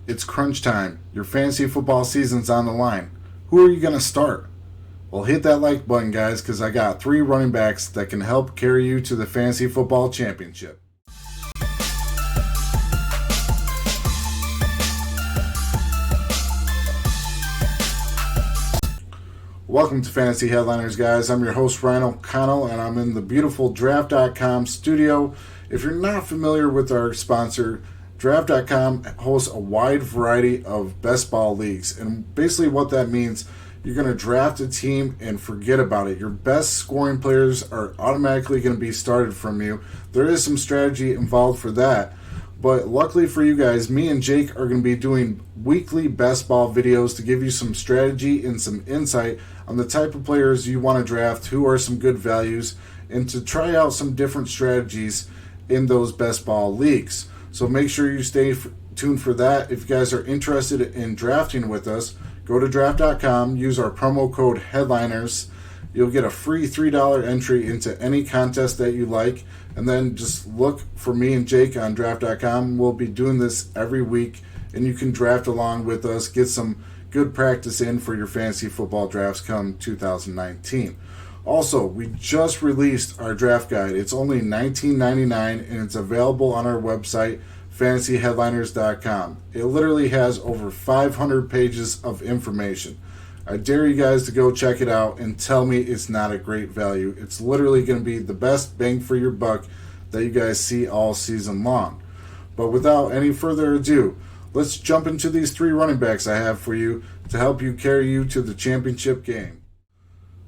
It's crunch time. Your fantasy football season's on the line. Who are you going to start? Well, hit that like button, guys, because I got 3 running backs that can help carry you to the fantasy football championship. Welcome to Fantasy Headliners, guys. I'm your host, Ryan O'Connell, and I'm in the beautiful Draft.com studio. If you're not familiar with our sponsor, Draft.com hosts a wide variety of best ball leagues. And basically what that means, you're going to draft a team and forget about it. Your best scoring players are automatically going to be started from you. There is some strategy involved for that. But luckily for you guys, me and Jake are going to be doing weekly best ball videos to give you some strategy and some insight on the type of players you want to draft, who are some good values, and to try out some different strategies in those best ball leagues. So make sure you stay tuned for that. If you guys are interested in drafting with us, go to draft.com, use our promo code HEADLINERS. You'll get a free $3 entry into any contest that you like. And then just look for me and Jake on draft.com. We'll be doing this every week, and you can draft along with us, get some good practice in for your fantasy football drafts come 2019. Also, we just released our draft guide. It's only $19.99, and it's available on our website, fantasyheadliners.com. It literally has over 500 pages of information. I dare you guys to go check it out and tell me it's not a great value. It's literally going to be the best bang for your buck that you guys see all season long. But without any further ado, let's jump into these 3 running backs I have for you to help you carry you to the championship game.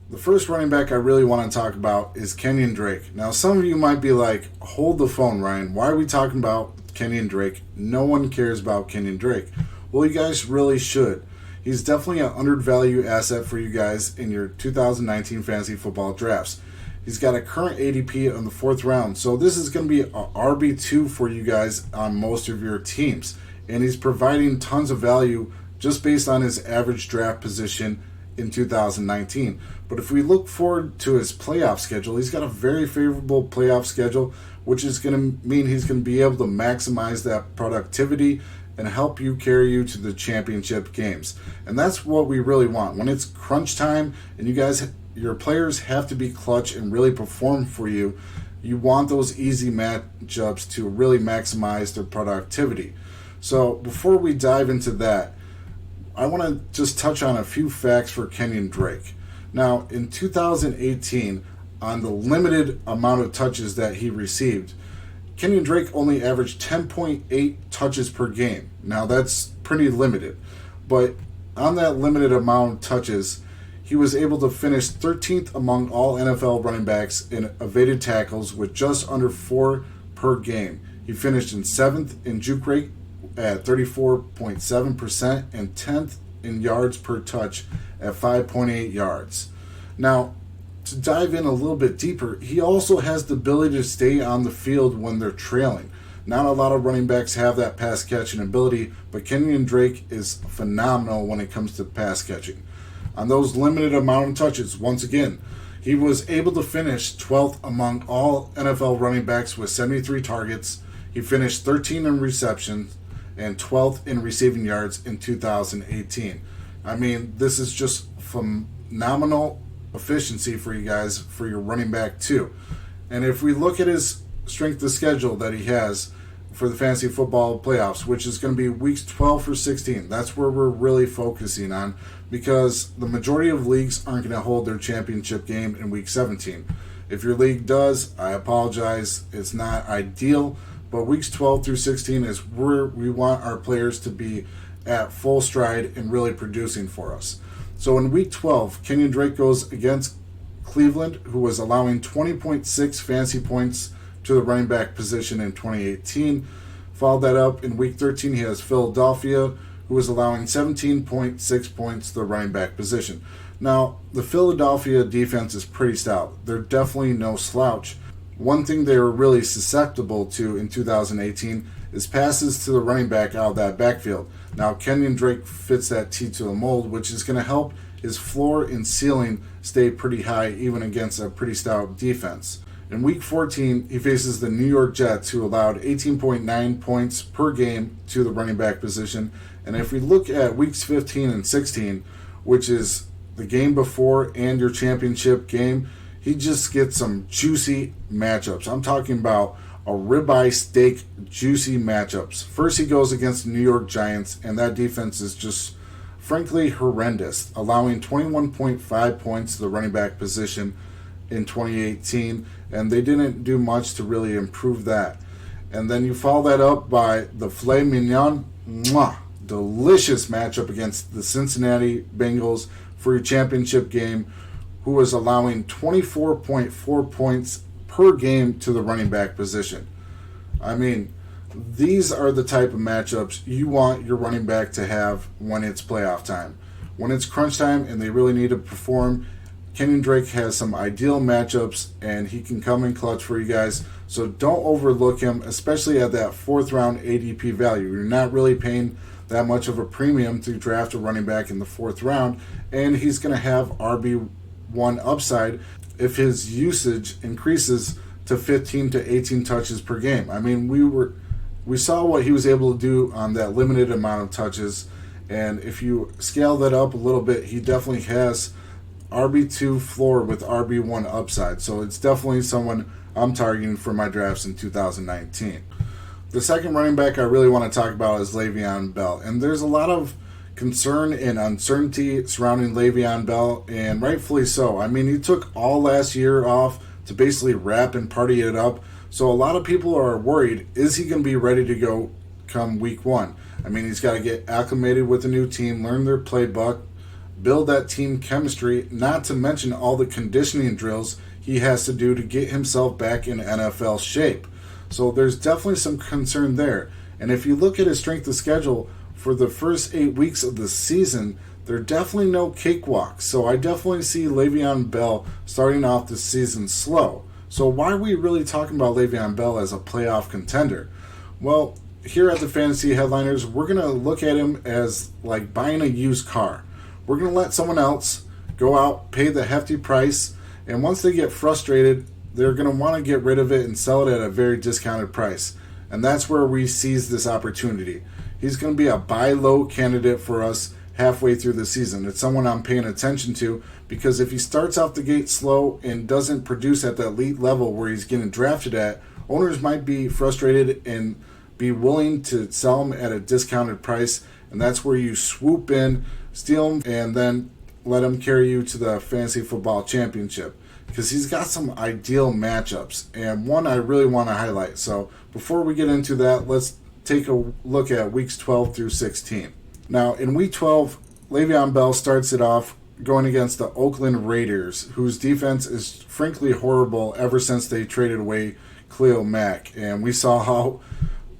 The first running back I really want to talk about is Kenyan Drake. Now, some of you might be like, hold the phone, Ryan. Why are we talking about Kenyan Drake? No one cares about Kenyan Drake. Well, you guys really should. He's definitely an undervalued asset for you guys in your 2019 fantasy football drafts. He's got a current ADP in the 4th round, so this is going to be an RB2 for you guys on most of your teams. And he's providing tons of value just based on his average draft position in 2019. But if we look forward to his playoff schedule, he's got a very favorable playoff schedule, which is going to mean he's going to be able to maximize that productivity and help you carry you to the championship games. And that's what we really want. When it's crunch time and your players have to be clutch and really perform for you, you want those easy matchups to really maximize their productivity. So before we dive into that, I want to just touch on a few facts for Kenyan Drake. Now, in 2018, on the limited amount of touches that he received, Kenyan Drake only averaged 10.8 touches per game. Now, that's pretty limited. But on that limited amount of touches, he was able to finish 13th among all NFL running backs in evaded tackles with just under 4 per game. He finished in 7th in juke rate at 34.7% and 10th in yards per touch at 5.8 yards. Now, to dive in a little bit deeper, he also has the ability to stay on the field when they're trailing. Not a lot of running backs have that pass catching ability, but Kenyan Drake is phenomenal when it comes to pass catching. On those limited amount of touches, once again, he was able to finish 12th among all NFL running backs with 73 targets. He finished 13 in receptions and 12th in receiving yards in 2018. I mean, this is just phenomenal efficiency for you guys for your running back too. And if we look at his strength of schedule that he has for the fantasy football playoffs, which is going to be weeks 12 through 16, that's where we're really focusing on, because the majority of leagues aren't going to hold their championship game in week 17. If your league does, I apologize, it's not ideal, but weeks 12 through 16 is where we want our players to be at full stride and really producing for us. So in week 12, Kenyan Drake goes against Cleveland, who was allowing 20.6 fantasy points to the running back position in 2018. Followed that up in week 13, he has Philadelphia, who was allowing 17.6 points to the running back position. Now, the Philadelphia defense is pretty stout. They're definitely no slouch. One thing they were really susceptible to in 2018 is passes to the running back out of that backfield. Now, Kenyan Drake fits that T to the mold, which is going to help his floor and ceiling stay pretty high even against a pretty stout defense. In Week 14, he faces the New York Jets, who allowed 18.9 points per game to the running back position. And if we look at Weeks 15 and 16, which is the game before and your championship game, he just gets some juicy matchups. I'm talking about a ribeye steak juicy matchups. First, he goes against the New York Giants, and that defense is just frankly horrendous, allowing 21.5 points to the running back position in 2018, and they didn't do much to really improve that. And then you follow that up by the filet mignon, delicious matchup against the Cincinnati Bengals for your championship game, who was allowing 24.4 points per game to the running back position. I mean, these are the type of matchups you want your running back to have when it's playoff time. When it's crunch time and they really need to perform, Kenyan Drake has some ideal matchups, and he can come in clutch for you guys. So don't overlook him, especially at that 4th round ADP value. You're not really paying that much of a premium to draft a running back in the 4th round, and he's going to have RB1 upside if his usage increases to 15 to 18 touches per game. I mean, we saw what he was able to do on that limited amount of touches, and if you scale that up a little bit, he definitely has RB2 floor with RB1 upside. So it's definitely someone I'm targeting for my drafts in 2019. The second running back I really want to talk about is LeVeon Bell. And there's a lot of concern and uncertainty surrounding LeVeon Bell, and rightfully so. I mean, he took all last year off to basically rap and party it up. So a lot of people are worried, is he going to be ready to go come week 1? I mean, he's got to get acclimated with a new team, learn their playbook, build that team chemistry, not to mention all the conditioning drills he has to do to get himself back in NFL shape. So there's definitely some concern there. And if you look at his strength of schedule for the first 8 weeks of the season, there are definitely no cakewalks. So I definitely see LeVeon Bell starting off the season slow. So why are we really talking about LeVeon Bell as a playoff contender? Well, here at the Fantasy Headliners, we're going to look at him as like buying a used car. We're going to let someone else go out, pay the hefty price, and once they get frustrated, they're going to want to get rid of it and sell it at a very discounted price. And that's where we seize this opportunity. He's going to be a buy low candidate for us halfway through the season. It's someone I'm paying attention to, because if he starts off the gate slow and doesn't produce at the elite level where he's getting drafted at, owners might be frustrated and be willing to sell him at a discounted price. And that's where you swoop in, steal him, and then let him carry you to the fantasy football championship, because he's got some ideal matchups, and one I really want to highlight. So before we get into that, let's take a look at weeks 12 through 16. Now, in week 12, LeVeon Bell starts it off going against the Oakland Raiders, whose defense is frankly horrible ever since they traded away Khalil Mack, and we saw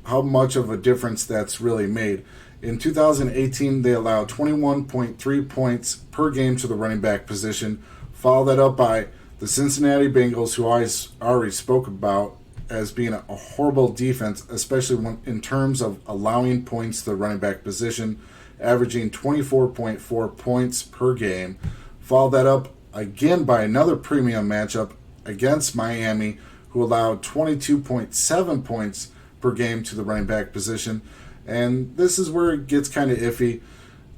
how much of a difference that's really made. In 2018, they allowed 21.3 points per game to the running back position. Follow that up by the Cincinnati Bengals, who I already spoke about as being a horrible defense, especially in terms of allowing points to the running back position, averaging 24.4 points per game. Follow that up again by another premium matchup against Miami, who allowed 22.7 points per game to the running back position. And this is where it gets kind of iffy.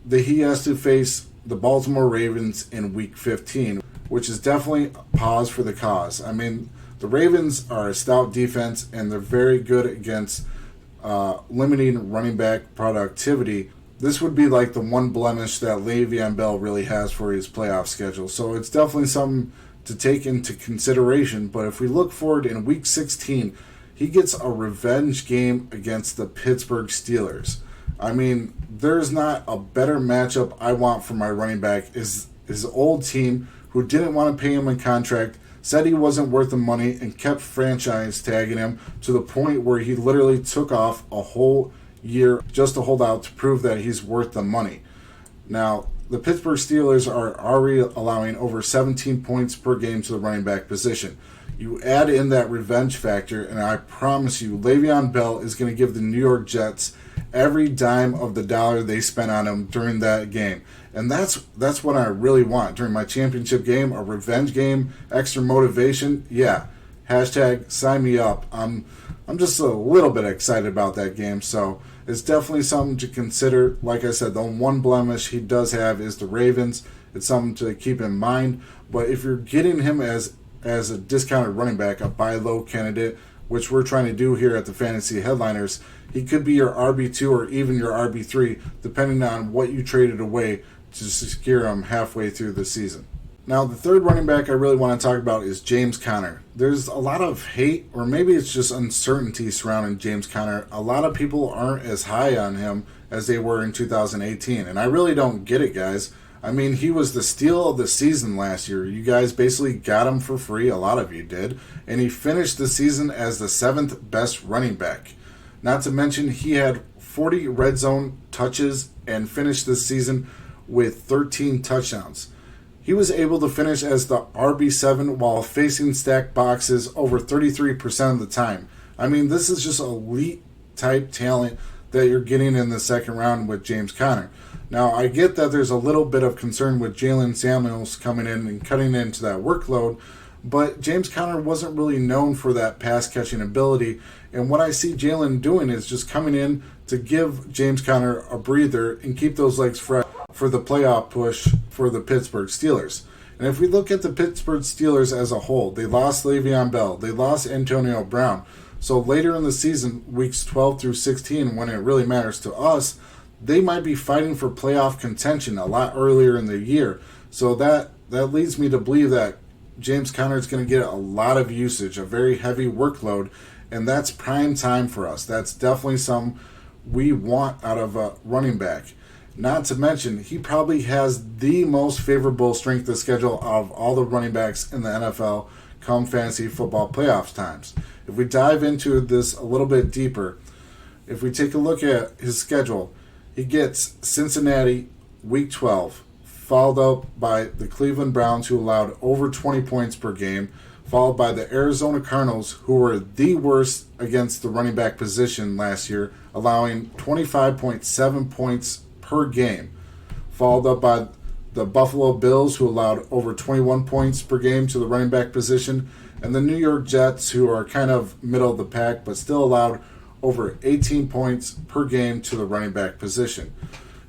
He has to face the Baltimore Ravens in Week 15, which is definitely a pause for the cause. I mean, the Ravens are a stout defense, and they're very good against limiting running back productivity. This would be like the one blemish that Le'Veon Bell really has for his playoff schedule. So it's definitely something to take into consideration. But if we look forward in Week 16, he gets a revenge game against the Pittsburgh Steelers. I mean, there's not a better matchup I want for my running back. Is his old team, who didn't want to pay him a contract, said he wasn't worth the money, and kept franchise tagging him to the point where he literally took off a whole year just to hold out to prove that he's worth the money. Now, the Pittsburgh Steelers are already allowing over 17 points per game to the running back position. You add in that revenge factor, and I promise you, Le'Veon Bell is going to give the New York Jets every dime of the dollar they spent on him during that game. And that's what I really want during my championship game, a revenge game, extra motivation. Yeah, Hashtag sign me up. I'm just a little bit excited about that game, so it's definitely something to consider. Like I said, the one blemish he does have is the Ravens. It's something to keep in mind. But if you're getting him as a discounted running back, a buy low candidate, which we're trying to do here at the Fantasy Headliners, he could be your RB2 or even your RB3, depending on what you traded away to secure him halfway through the season. Now, the third running back I really want to talk about is James Conner. There's a lot of hate, or maybe it's just uncertainty surrounding James Conner. A lot of people aren't as high on him as they were in 2018, and I really don't get it, guys. I mean, he was the steal of the season last year. You guys basically got him for free, a lot of you did, and he finished the season as the 7th best running back. Not to mention, he had 40 red zone touches and finished the season with 13 touchdowns. He was able to finish as the RB7 while facing stacked boxes over 33% of the time. I mean, this is just elite type talent that you're getting in the second round with James Conner. Now, I get that there's a little bit of concern with Jalen Samuels coming in and cutting into that workload, but James Conner wasn't really known for that pass-catching ability, and what I see Jalen doing is just coming in to give James Conner a breather and keep those legs fresh for the playoff push for the Pittsburgh Steelers. And if we look at the Pittsburgh Steelers as a whole, they lost LeVeon Bell, they lost Antonio Brown. So later in the season, weeks 12 through 16, when it really matters to us, they might be fighting for playoff contention a lot earlier in the year. So that leads me to believe that James Conner is going to get a lot of usage, a very heavy workload, and that's prime time for us. That's definitely something we want out of a running back. Not to mention, he probably has the most favorable strength of schedule of all the running backs in the NFL come fantasy football playoffs times. If we dive into this a little bit deeper, if we take a look at his schedule, he gets Cincinnati week 12, followed up by the Cleveland Browns, who allowed over 20 points per game, followed by the Arizona Cardinals, who were the worst against the running back position last year, allowing 25.7 points per game, followed up by the Buffalo Bills, who allowed over 21 points per game to the running back position, and the New York Jets, who are kind of middle of the pack, but still allowed over 18 points per game to the running back position.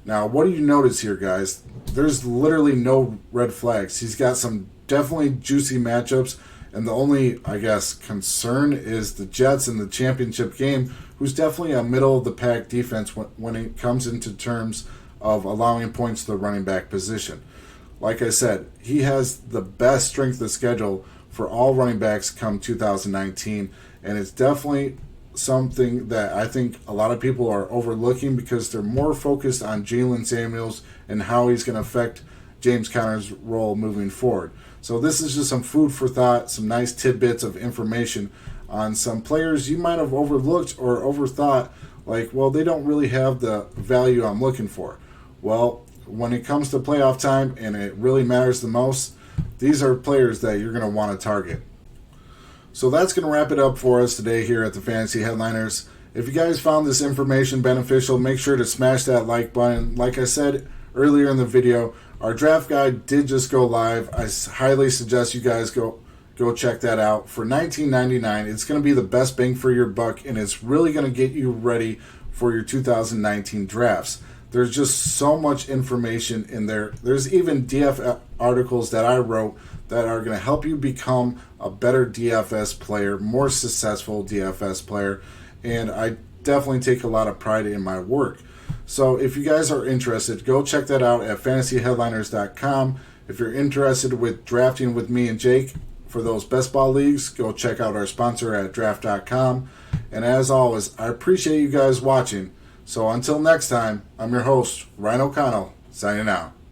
Now, what do you notice here, guys? There's literally no red flags. He's got some definitely juicy matchups, and the only, I guess, concern is the Jets in the championship game, who's definitely a middle-of-the-pack defense when it comes into terms of allowing points to the running back position. Like I said, he has the best strength of schedule for all running backs come 2019, and it's definitely something that I think a lot of people are overlooking because they're more focused on Jalen Samuels and how he's going to affect James Conner's role moving forward. So this is just some food for thought, some nice tidbits of information on some players you might have overlooked or overthought, like, well, they don't really have the value I'm looking for. Well, when it comes to playoff time and it really matters the most, these are players that you're going to want to target. So that's going to wrap it up for us today here at the Fantasy Headliners. If you guys found this information beneficial, make sure to smash that like button. Like I said earlier in the video, our draft guide did just go live. I highly suggest you guys go check that out. For $19.99, it's going to be the best bang for your buck, and it's really going to get you ready for your 2019 drafts. There's just so much information in there. There's even DF articles that I wrote that are going to help you become a better DFS player, more successful DFS player, and I definitely take a lot of pride in my work. So if you guys are interested, go check that out at fantasyheadliners.com. If you're interested with drafting with me and Jake for those best ball leagues, go check out our sponsor at draft.com. And as always, I appreciate you guys watching. So until next time, I'm your host, Ryan O'Connell, signing out.